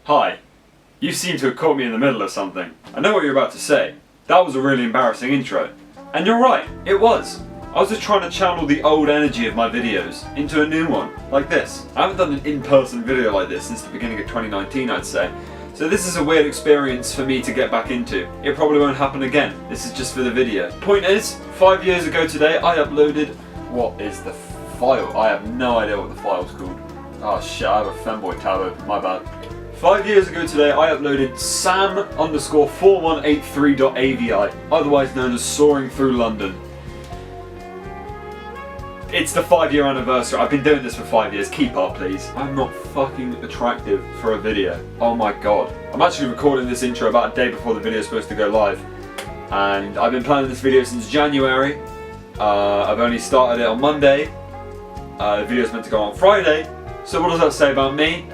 Hi. You seem to have caught me in the middle of something. I know what you're about to say. That was a really embarrassing intro. And you're right, it was. I was just trying to channel the old energy of my videos into a new one, like this. I haven't done an in-person video like this since the beginning of 2019, I'd say. So this is a weird experience for me to get back into. It probably won't happen again. This is just for the video. Point is, 5 years ago today, I uploaded... What is the file? I have no idea what the file's called. Oh shit, I have a femboy tab open, my bad. 5 years ago today, I uploaded sam_4183.avi, otherwise known as Soaring Through London. It's the 5-year anniversary. I've been doing this for 5 years. Keep up, please. I'm not fucking attractive for a video. Oh my god. I'm actually recording this intro about a day before the video is supposed to go live. And I've been planning this video since January. I've only started it on Monday. The video's meant to go on Friday. So what does that say about me?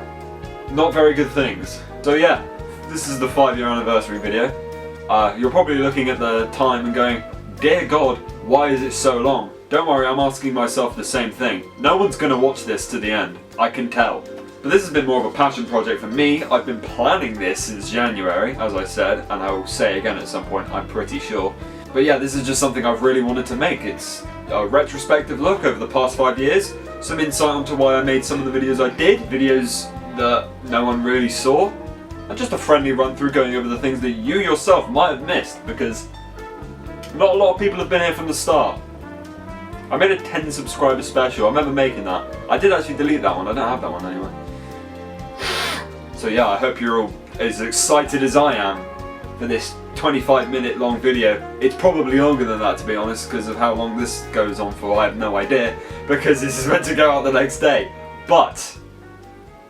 Not very good things. So yeah, this is the 5-year anniversary video. You're probably looking at the time and going, dear God, why is it so long? Don't worry, I'm asking myself the same thing. No one's going to watch this to the end, I can tell. But this has been more of a passion project for me. I've been planning this since January, as I said, and I will say again at some point, I'm pretty sure. But yeah, this is just something I've really wanted to make. It's a retrospective look over the past 5 years, some insight onto why I made some of the videos I did, videos that no one really saw, and just a friendly run through going over the things that you yourself might have missed, because not a lot of people have been here from the start. I made a 10 subscriber special, I remember making that. I did actually delete that one, I don't have that one anyway. So yeah, I hope you're all as excited as I am for this 25-minute long video. It's probably longer than that, to be honest, because of how long this goes on for, I have no idea, because this is meant to go out the next day. But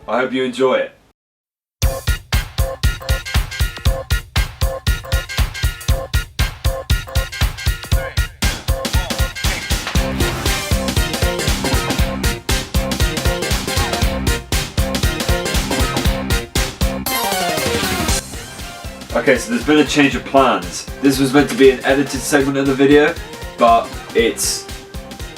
I hope you enjoy it. Okay, so there's been a change of plans. This was meant to be an edited segment of the video, but it's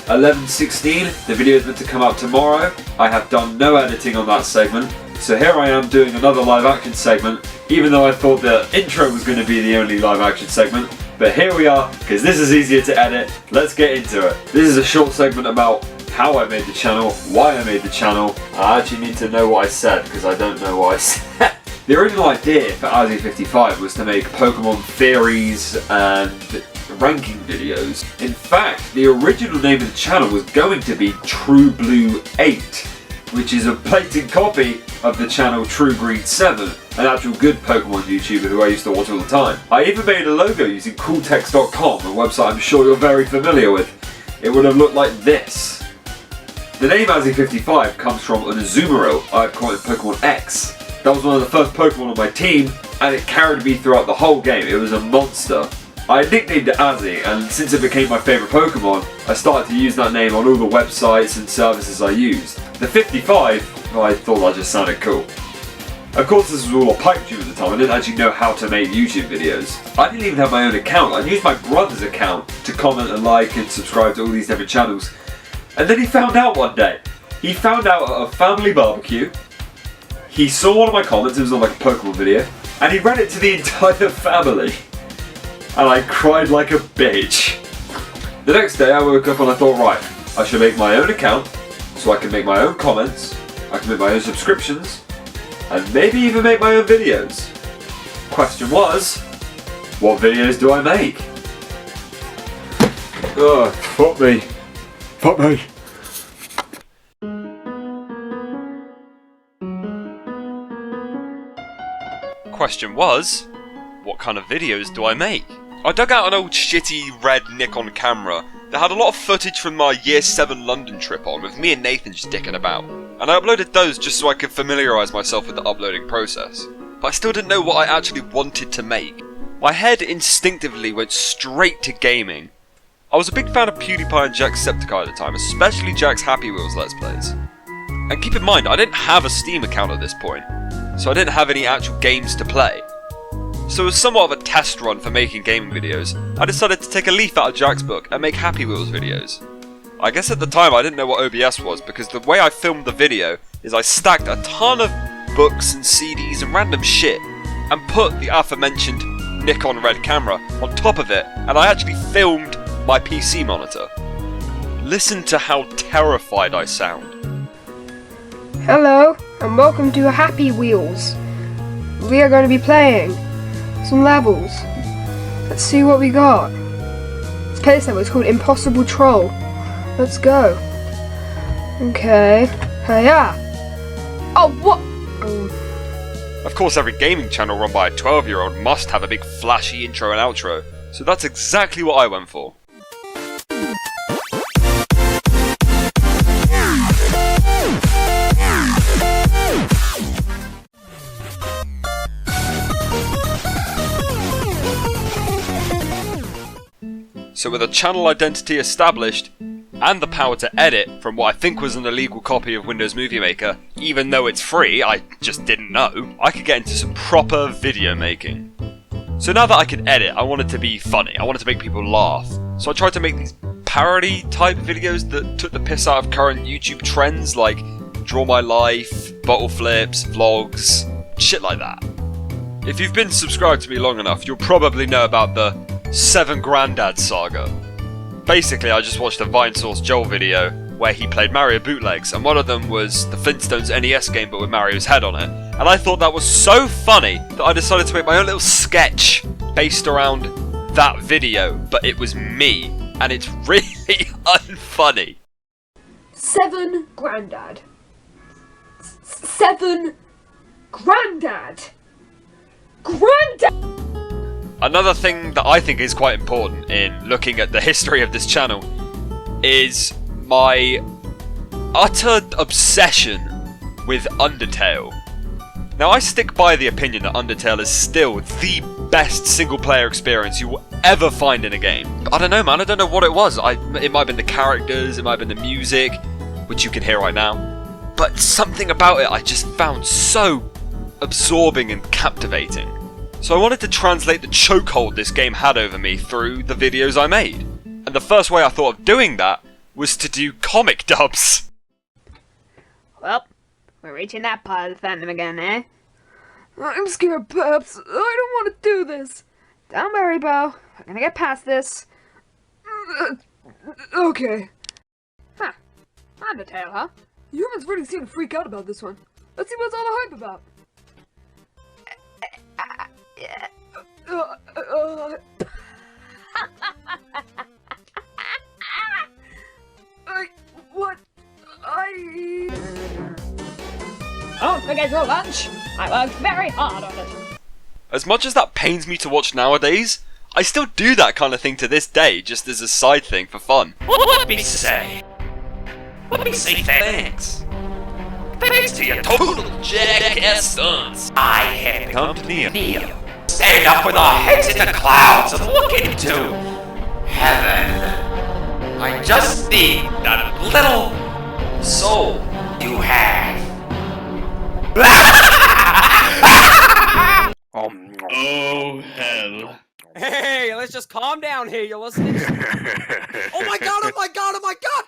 11:16. The video is meant to come out tomorrow. I have done no editing on that segment, so here I am doing another live action segment, even though I thought the intro was going to be the only live action segment. But here we are, because this is easier to edit. Let's get into it. This is a short segment about how I made the channel, why I made the channel. I actually need to know what I said, because I don't know what I said. The original idea for AZI55 was to make Pokemon theories and ranking videos. In fact, the original name of the channel was going to be True Blue 8, which is a blatant copy of the channel True Green 7, an actual good Pokemon YouTuber who I used to watch all the time. I even made a logo using cooltext.com, a website I'm sure you're very familiar with. It would have looked like this. The name AZI55 comes from an Azumarill I caught in Pokemon X. That was one of the first Pokemon on my team, and it carried me throughout the whole game. It was a monster. I nicknamed it Azzy, and since it became my favourite Pokemon, I started to use that name on all the websites and services I used. The 55, I thought that just sounded cool. Of course, this was all a pipe dream at the time. I didn't actually know how to make YouTube videos. I didn't even have my own account. I used my brother's account to comment and like and subscribe to all these different channels. And then he found out one day. He found out at a family barbecue. He saw one of my comments, it was on like a Pokemon video, and he read it to the entire family. And I cried like a bitch. The next day I woke up and I thought, right, I should make my own account, so I can make my own comments, I can make my own subscriptions, and maybe even make my own videos. Question was, what videos do I make? Ugh, fuck me. Fuck me. Question was, what kind of videos do I make? I dug out an old shitty red Nikon camera that had a lot of footage from my year 7 London trip on, with me and Nathan just dicking about. And I uploaded those just so I could familiarise myself with the uploading process. But I still didn't know what I actually wanted to make. My head instinctively went straight to gaming. I was a big fan of PewDiePie and Jacksepticeye at the time, especially Jack's Happy Wheels Let's Plays. And keep in mind, I didn't have a Steam account at this point, so I didn't have any actual games to play. So as somewhat of a test run for making gaming videos, I decided to take a leaf out of Jack's book and make Happy Wheels videos. I guess at the time I didn't know what OBS was, because the way I filmed the video is I stacked a ton of books and CDs and random shit, and put the aforementioned Nikon Red camera on top of it, and I actually filmed my PC monitor. Listen to how terrified I sound. Hello, and welcome to Happy Wheels. We are going to be playing some levels. Let's see what we got. Let's play this level. It's called Impossible Troll. Let's go. Okay. Hiya! Oh, what? Of course, every gaming channel run by a 12-year-old must have a big flashy intro and outro, so that's exactly what I went for. So with a channel identity established, and the power to edit from what I think was an illegal copy of Windows Movie Maker, even though it's free, I just didn't know, I could get into some proper video making. So now that I could edit, I wanted to be funny, I wanted to make people laugh. So I tried to make these parody type videos that took the piss out of current YouTube trends like Draw My Life, Bottle Flips, Vlogs, shit like that. If you've been subscribed to me long enough, you'll probably know about the 7 Grandad saga. Basically, I just watched a Vinesource Joel video where he played Mario bootlegs, and one of them was the Flintstones NES game but with Mario's head on it. And I thought that was so funny that I decided to make my own little sketch based around that video, but it was me, and it's really unfunny. 7 Grandad. 7 Grandad. Grandad! Another thing that I think is quite important in looking at the history of this channel is my utter obsession with Undertale. Now, I stick by the opinion that Undertale is still the best single-player experience you will ever find in a game. But I don't know, man, I don't know what it was. It might have been the characters, it might have been the music, which you can hear right now. But something about it I just found so absorbing and captivating. So I wanted to translate the chokehold this game had over me through the videos I made. And the first way I thought of doing that was to do comic dubs. Well, we're reaching that part of the fandom again, eh? I'm scared, Peps. I don't want to do this. Don't worry, Bo. We're gonna get past this. Okay. Huh. Undertale, huh? Humans really seem to freak out about this one. Let's see what's all the hype about. Don't forget your lunch. I worked very hard on it. As much as that pains me to watch nowadays, I still do that kind of thing to this day, just as a side thing for fun. Let me say thanks. Thanks to your total jackass stunts, I had come to kneel, stand up with our heads in the clouds and look into heaven. I just need that little soul you have. Oh, hell. Hey, let's just calm down here, you listening? Oh my god, oh my god, oh my god!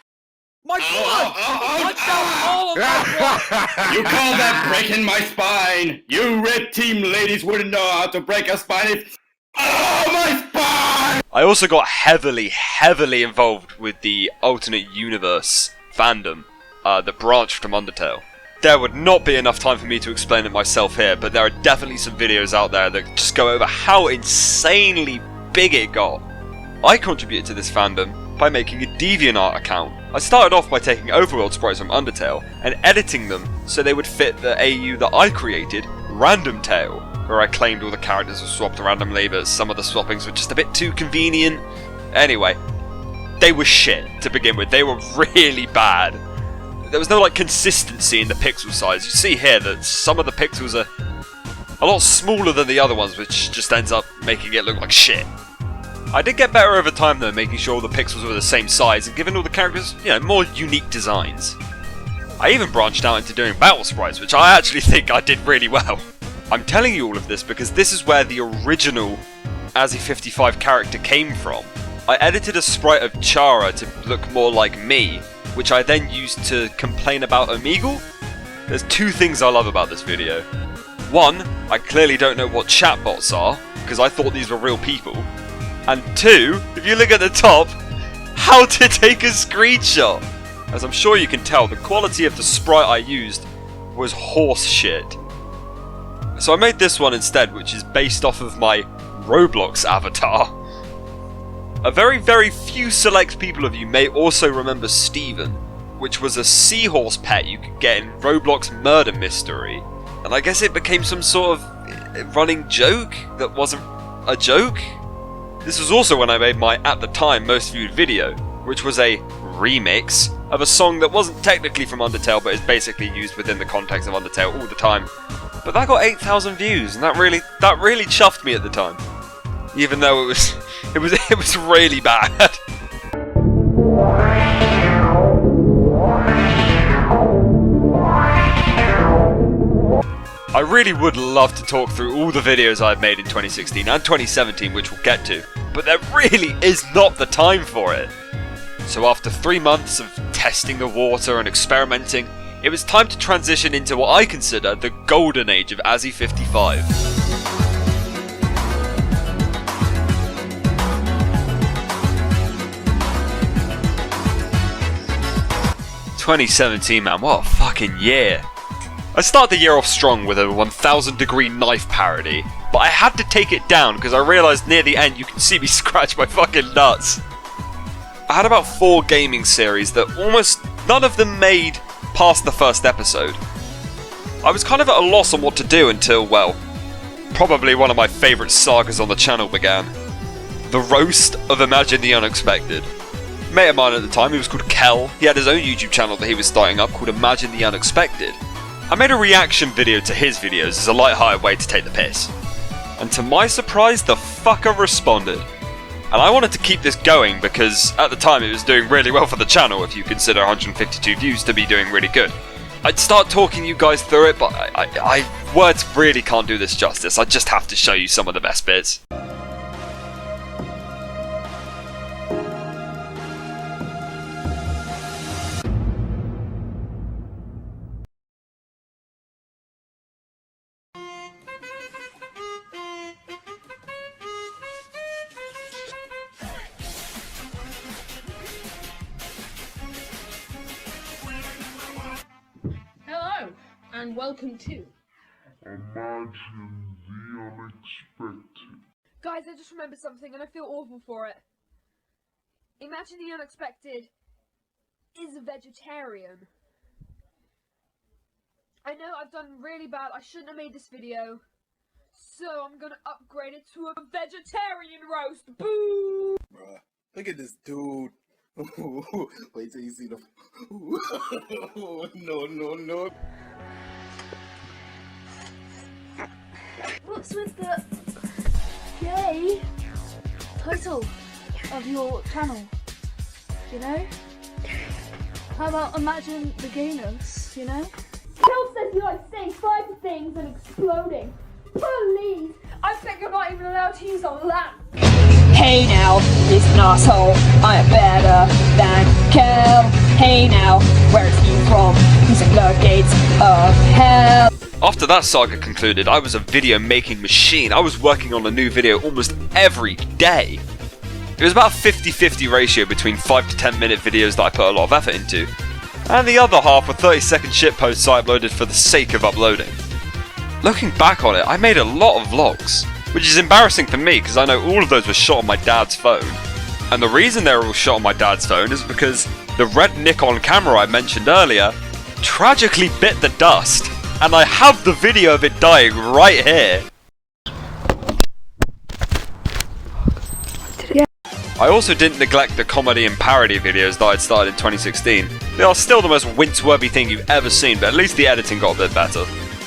My blood! Touched out all of my blood! You call that breaking my spine? You red team ladies wouldn't know how to break a spine if... Oh, my spine! I also got heavily involved with the alternate universe fandom that branched from Undertale. There would not be enough time for me to explain it myself here, but there are definitely some videos out there that just go over how insanely big it got. I contributed to this fandom by making a DeviantArt account. I started off by taking overworld sprites from Undertale and editing them so they would fit the AU that I created, Random Tale, where I claimed all the characters were swapped randomly, but some of the swappings were just a bit too convenient. Anyway, they were shit to begin with, they were really bad. There was no consistency in the pixel size. You see here that some of the pixels are a lot smaller than the other ones, which just ends up making it look like shit. I did get better over time though, making sure all the pixels were the same size and giving all the characters, more unique designs. I even branched out into doing battle sprites, which I actually think I did really well. I'm telling you all of this because this is where the original Azzy55 character came from. I edited a sprite of Chara to look more like me, which I then used to complain about Omegle. There's two things I love about this video. One, I clearly don't know what chatbots are, because I thought these were real people. And two, if you look at the top, how to take a screenshot! As I'm sure you can tell, the quality of the sprite I used was horse shit. So I made this one instead, which is based off of my Roblox avatar. A very, very few select people of you may also remember Steven, which was a seahorse pet you could get in Roblox Murder Mystery. And I guess it became some sort of running joke that wasn't a joke. This was also when I made my, at the time, most viewed video, which was a remix of a song that wasn't technically from Undertale, but is basically used within the context of Undertale all the time. But that got 8,000 views, and that really chuffed me at the time. Even though it was really bad. I really would love to talk through all the videos I've made in 2016 and 2017, which we'll get to, but there really is not the time for it. So after 3 months of testing the water and experimenting, it was time to transition into what I consider the golden age of Azzy 55. 2017, man, what a fucking year. I started the year off strong with a 1000 degree knife parody, but I had to take it down because I realised near the end you can see me scratch my fucking nuts. I had about 4 gaming series that almost none of them made past the first episode. I was kind of at a loss on what to do until, well, probably one of my favourite sagas on the channel began. The roast of Imagine the Unexpected. A mate of mine at the time, he was called Kel, he had his own YouTube channel that he was starting up called Imagine the Unexpected. I made a reaction video to his videos as a light-hearted way to take the piss. And to my surprise, the fucker responded. And I wanted to keep this going because at the time it was doing really well for the channel if you consider 152 views to be doing really good. I'd start talking you guys through it, but words really can't do this justice. I just have to show you some of the best bits. Hello, and welcome to Imagine the Unexpected. Guys, I just remembered something and I feel awful for it. Imagine the Unexpected is a vegetarian. I know I've done really bad, I shouldn't have made this video. So I'm gonna upgrade it to a vegetarian roast. Boo! Bruh, look at this dude. Wait till you see the... No. what's with the gay title of your channel? You know? How about Imagine the Gayness, you know? Kel says you like staying 5 things and exploding. Please! I think you're not even allowed to use a lamp. Hey now, he's an asshole. I'm better than Kel. Hey now, where's he from? He's in the gates of hell. After that saga concluded, I was a video making machine. I was working on a new video almost every day. It was about a 50-50 ratio between 5 to 10 minute videos that I put a lot of effort into, and the other half were 30-second shit posts I uploaded for the sake of uploading. Looking back on it, I made a lot of vlogs, which is embarrassing for me because I know all of those were shot on my dad's phone. And the reason they were all shot on my dad's phone is because the red Nikon camera I mentioned earlier tragically bit the dust, and I have the video of it dying right here. I also didn't neglect the comedy and parody videos that I'd started in 2016. They are still the most wince-worthy thing you've ever seen, but at least the editing got a bit better.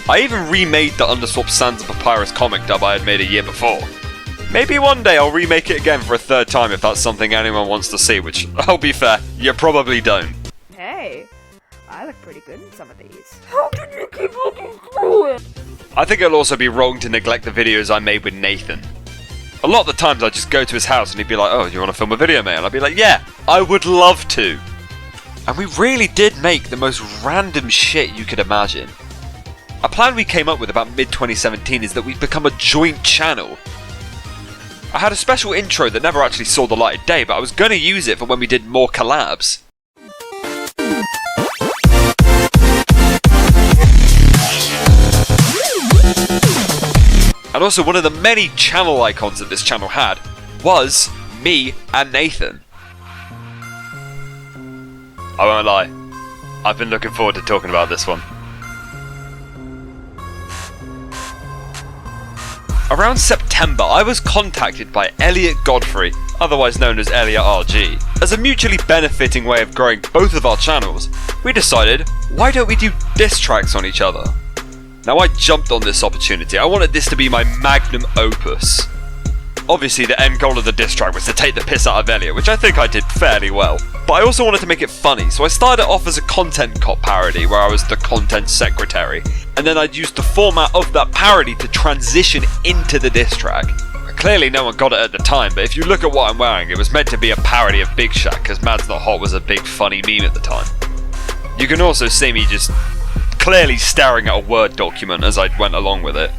I even remade the Underswap Sands of Papyrus comic dub I had made a year before. Maybe one day I'll remake it again for a 3rd time if that's something anyone wants to see, which, I'll be fair, you probably don't. Hey, I look pretty good in some of these. How did you keep looking through it? I think it'll also be wrong to neglect the videos I made with Nathan. A lot of the times I'd just go to his house and he'd be like, oh, you want to film a video, mate? And I'd be like, yeah, I would love to. And we really did make the most random shit you could imagine. A plan we came up with about mid-2017 is that we'd become a joint channel. I had a special intro that never actually saw the light of day, but I was going to use it for when we did more collabs. And also one of the many channel icons that this channel had was me and Nathan. I won't lie, I've been looking forward to talking about this one. Around September, I was contacted by Elliot Godfrey, otherwise known as Elliot RG. As a mutually benefiting way of growing both of our channels, we decided, why don't we do diss tracks on each other? Now I jumped on this opportunity. I wanted this to be my magnum opus. Obviously the end goal of the diss track was to take the piss out of Elliot, which I think I did fairly well. But I also wanted to make it funny, so I started off as a content cop parody where I was the content secretary, and then I'd used the format of that parody to transition into the diss track. Clearly no one got it at the time, but if you look at what I'm wearing, it was meant to be a parody of Big Shaq, because Mad's Not Hot was a big funny meme at the time. You can also see me just clearly staring at a Word document as I went along with it.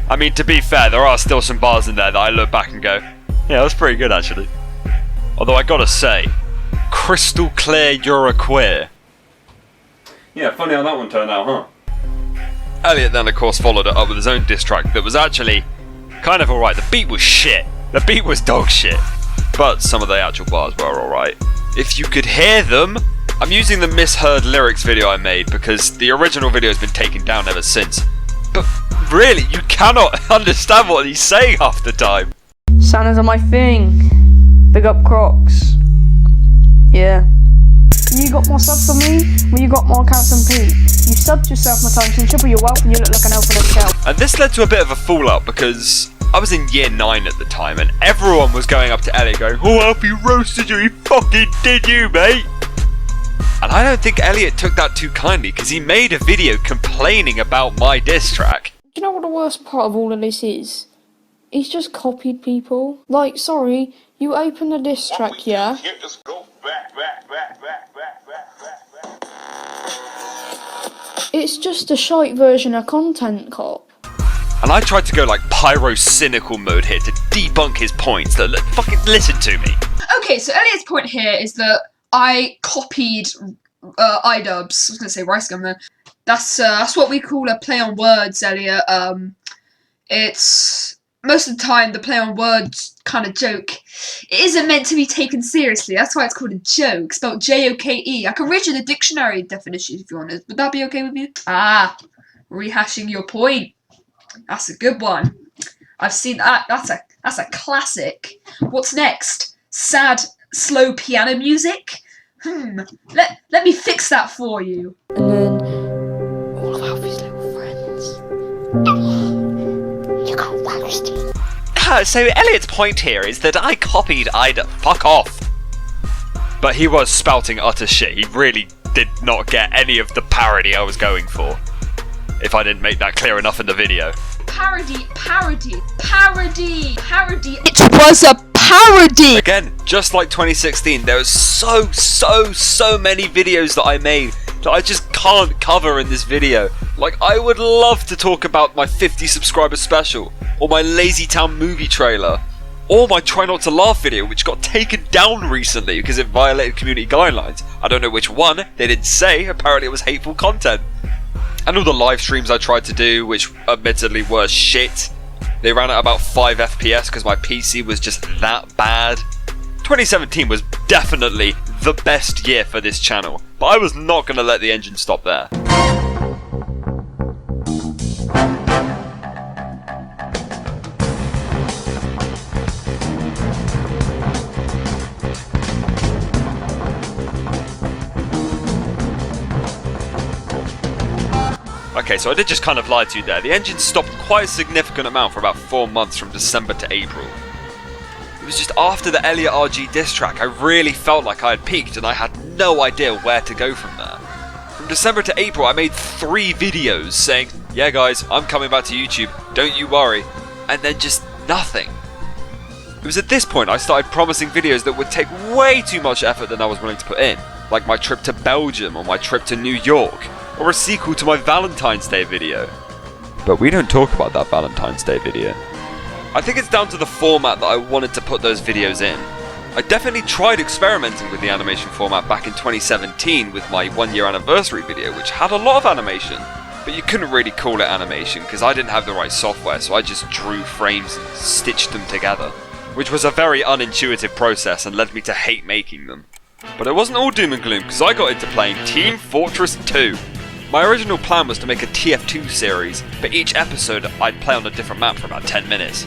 I mean, to be fair, there are still some bars in there that I look back and go, yeah, that's pretty good actually. Although I gotta say, crystal clear you're a queer. Yeah, funny how that one turned out, huh? Elliot then of course followed it up with his own diss track that was actually kind of alright. The beat was shit. The beat was dog shit. But some of the actual bars were alright. If you could hear them, I'm using the misheard lyrics video I made because the original video has been taken down ever since. But really, you cannot understand what he's saying half the time. Santas are my thing. Big up Crocs. Yeah. You got more subs than me? Well, you got more accounts than Pete. You subbed yourself my time, so triple your wealth and you look like an elf in a shell. And this led to a bit of a fallout because I was in year 9 at the time and everyone was going up to Elliot going, oh, Alfie roasted you, he fucking did you, mate. And I don't think Elliot took that too kindly because he made a video complaining about my diss track. Do you know what the worst part of all of this is? He's just copied people. Like, sorry, you open the diss track, yeah? It's just a shite version of Content Cop. And I tried to go like pyro-cynical mode here to debunk his points. Fucking listen to me. Okay, so Elliot's point here is that I copied iDubbbz. I was gonna say Rice Gum then. That's what we call a play on words, Elliot. It's most of the time the play on words kind of joke. It isn't meant to be taken seriously. That's why it's called a joke. Spelled J-O-K-E. I can read you the dictionary definition if you want it. Would that be okay with you? Ah, rehashing your point. That's a good one. I've seen that. That's a classic. What's next? Sad, slow piano music? Let me fix that for you. And then all of Alfie's little friends. Elliot, you got roasted. So Elliot's point here is that I copied iDubbbz. Fuck off. But he was spouting utter shit. He really did not get any of the parody I was going for. If I didn't make that clear enough in the video. Parody. It was a parody! Again, just like 2016, there was so many videos that I made that I just can't cover in this video. Like, I would love to talk about my 50 subscriber special, or my Lazy Town movie trailer, or my Try Not to Laugh video, which got taken down recently because it violated community guidelines. I don't know which one, they didn't say, apparently it was hateful content. And all the live streams I tried to do, which admittedly were shit. They ran at about 5 FPS because my PC was just that bad. 2017 was definitely the best year for this channel, but I was not going to let the engine stop there. Okay, so I did just kind of lie to you there. The engine stopped quite a significant amount for about 4 months from December to April. It was just after the Elliot RG diss track I really felt like I had peaked and I had no idea where to go from there. From December to April I made 3 videos saying, yeah guys, I'm coming back to YouTube, don't you worry, and then just nothing. It was at this point I started promising videos that would take way too much effort than I was willing to put in. like my trip to Belgium or my trip to New York, or a sequel to my Valentine's Day video. But we don't talk about that Valentine's Day video. I think it's down to the format that I wanted to put those videos in. I definitely tried experimenting with the animation format back in 2017 with my 1-year anniversary video, which had a lot of animation. But you couldn't really call it animation because I didn't have the right software, so I just drew frames and stitched them together, which was a very unintuitive process and led me to hate making them. But it wasn't all doom and gloom because I got into playing Team Fortress 2. My original plan was to make a TF2 series, but each episode I'd play on a different map for about 10 minutes.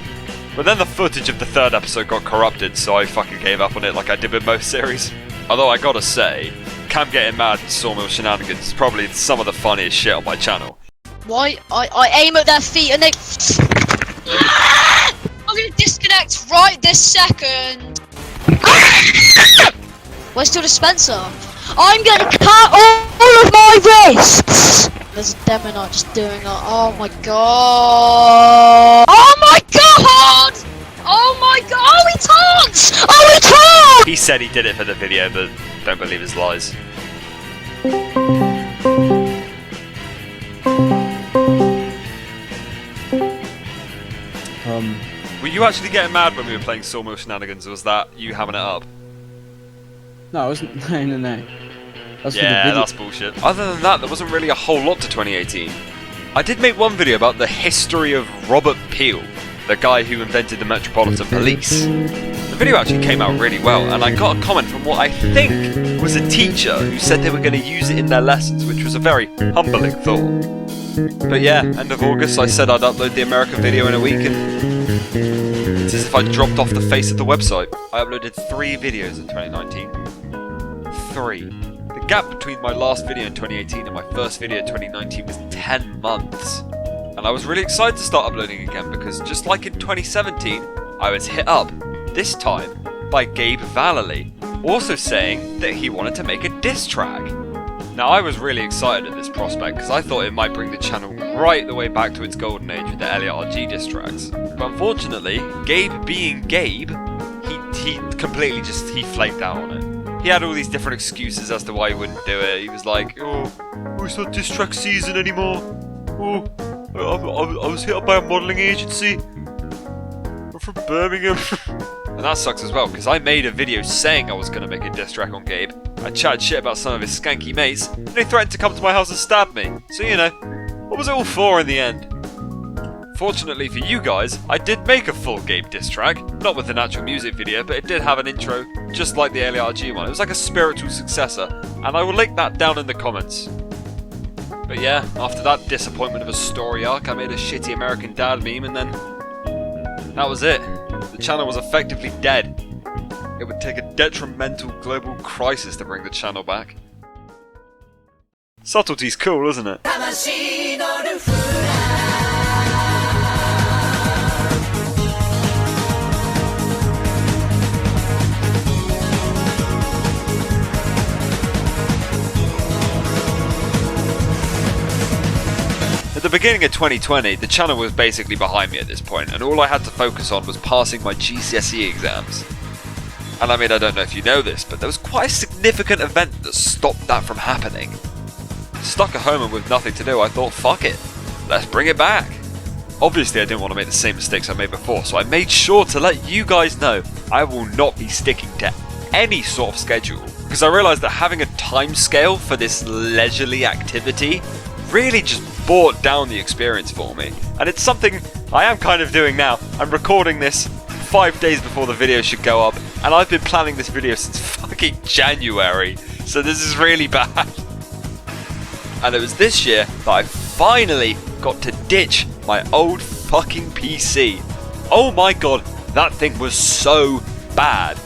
But then the footage of the 3rd episode got corrupted, so I fucking gave up on it like I did with most series. Although I gotta say, Cam getting mad and Sawmill Shenanigans is probably some of the funniest shit on my channel. Why? I aim at their feet and they... I'm gonna disconnect right this second. Where's the dispenser? I'm gonna cut all of my wrists! There's a Demonite just doing it. Oh my god! Oh my god! Oh my god! Oh, he taunts! Oh, he taunts! He said he did it for the video, but don't believe his lies. Were you actually getting mad when we were playing Sawmill Shenanigans, or was that you having it up? No, I wasn't. No. That's yeah, that's bullshit. Other than that, there wasn't really a whole lot to 2018. I did make one video about the history of Robert Peel, the guy who invented the Metropolitan Police. The video actually came out really well, and I got a comment from what I think was a teacher who said they were going to use it in their lessons, which was a very humbling thought. But yeah, end of August, I said I'd upload the American video in a week, and it's as if I dropped off the face of the website. I uploaded 3 videos in 2019. 3. The gap between my last video in 2018 and my first video in 2019 was 10 months. And I was really excited to start uploading again because just like in 2017, I was hit up, this time, by GABE Vallely, also saying that he wanted to make a diss track. Now I was really excited at this prospect because I thought it might bring the channel right the way back to its golden age with the Elliot RG diss tracks. But unfortunately, Gabe being Gabe, he completely he flaked out on it. He had all these different excuses as to why he wouldn't do it. He was like, oh, it's not diss track season anymore. Oh, I was hit up by a modelling agency. I'm from Birmingham. And that sucks as well, because I made a video saying I was going to make a diss track on Gabe. I chatted shit about some of his skanky mates, and they threatened to come to my house and stab me. So you know, what was it all for in the end? Fortunately for you guys, I did make a full Gabe diss track, not with an actual music video, but it did have an intro, just like the LRG one. It was like a spiritual successor, and I will link that down in the comments. But yeah, after that disappointment of a story arc, I made a shitty American Dad meme, and then that was it. The channel was effectively dead. It would take a detrimental global crisis to bring the channel back. Subtlety's cool, isn't it? At the beginning of 2020, the channel was basically behind me at this point, and all I had to focus on was passing my GCSE exams. And I mean, I don't know if you know this, but there was quite a significant event that stopped that from happening. Stuck at home and with nothing to do, I thought, fuck it, let's bring it back. Obviously I didn't want to make the same mistakes I made before, so I made sure to let you guys know I will not be sticking to any sort of schedule, because I realised that having a time scale for this leisurely activity really just brought down the experience for me. And it's something I am kind of doing now. I'm recording this 5 days before the video should go up, and I've been planning this video since fucking January, so this is really bad. And it was this year that I finally got to ditch my old fucking PC. Oh my god, that thing was so bad.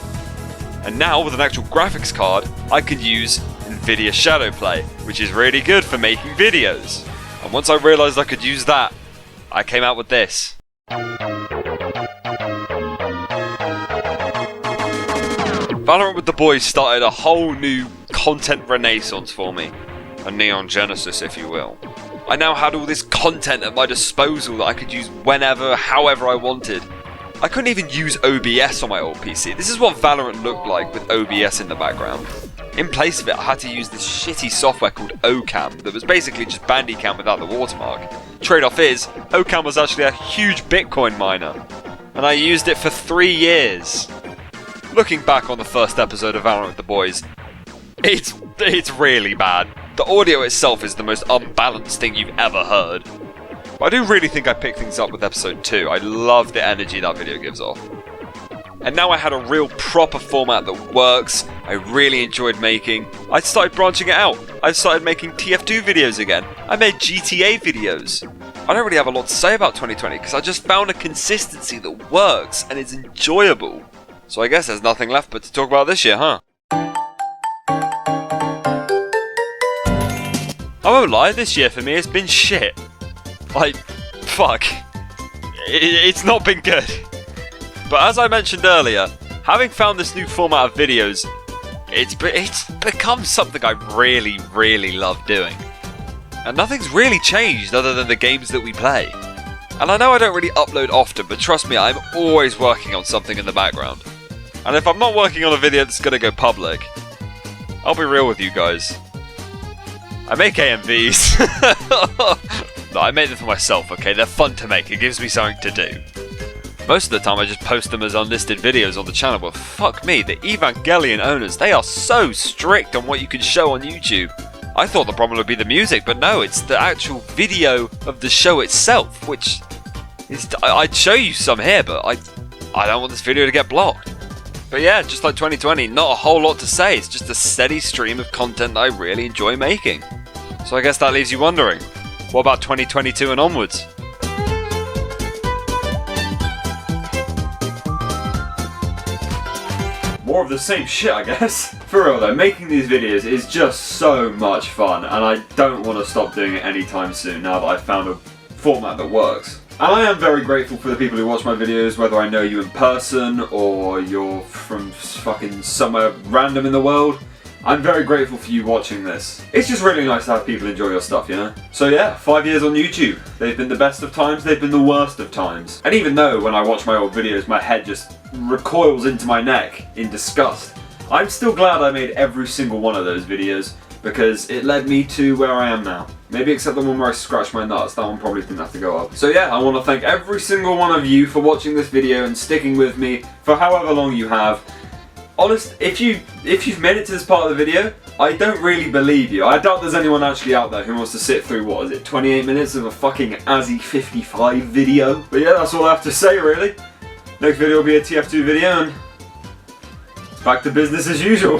And now with an actual graphics card, I could use Nvidia Shadowplay, which is really good for making videos. And once I realised I could use that, I came out with this. Valorant with the boys started a whole new content renaissance for me. A Neon Genesis, if you will. I now had all this content at my disposal that I could use whenever, however I wanted. I couldn't even use OBS on my old PC. This is what Valorant looked like with OBS in the background. In place of it, I had to use this shitty software called Ocam that was basically just Bandicam without the watermark. Trade-off is, Ocam was actually a huge Bitcoin miner, and I used it for 3 years. Looking back on the first episode of Valorant with the Boys, it's really bad. The audio itself is the most unbalanced thing you've ever heard. But I do really think I picked things up with episode 2. I love the energy that video gives off. And now I had a real proper format that works, I really enjoyed making. I started branching it out. I started making TF2 videos again. I made GTA videos. I don't really have a lot to say about 2020 because I just found a consistency that works and is enjoyable. So I guess there's nothing left but to talk about this year, huh? I won't lie, this year for me has been shit. Like, fuck. It's not been good. But as I mentioned earlier, having found this new format of videos, it's become something I really, really love doing. And nothing's really changed other than the games that we play. And I know I don't really upload often, but trust me, I'm always working on something in the background. And if I'm not working on a video that's gonna go public, I'll be real with you guys. I make AMVs. No, I make them for myself, okay? They're fun to make, it gives me something to do. Most of the time I just post them as unlisted videos on the channel, but fuck me, the Evangelion owners, they are so strict on what you can show on YouTube. I thought the problem would be the music, but no, it's the actual video of the show itself, which is... I'd show you some here, but I don't want this video to get blocked. But yeah, just like 2020, not a whole lot to say, it's just a steady stream of content that I really enjoy making. So I guess that leaves you wondering, what about 2022 and onwards? More of the same shit, I guess. For real though, making these videos is just so much fun, and I don't want to stop doing it anytime soon now that I've found a format that works. And I am very grateful for the people who watch my videos, whether I know you in person or you're from fucking somewhere random in the world. I'm very grateful for you watching this. It's just really nice to have people enjoy your stuff, you know? So yeah, 5 years on YouTube. They've been the best of times, they've been the worst of times. And even though when I watch my old videos my head just recoils into my neck in disgust, I'm still glad I made every single one of those videos because it led me to where I am now. Maybe except the one where I scratched my nuts, that one probably didn't have to go up. So yeah, I want to thank every single one of you for watching this video and sticking with me for however long you have. Honest, if you've made it to this part of the video, I don't really believe you. I doubt there's anyone actually out there who wants to sit through, what is it, 28 minutes of a fucking Azzy 55 video? But yeah, that's all I have to say really. Next video will be a TF2 video and back to business as usual.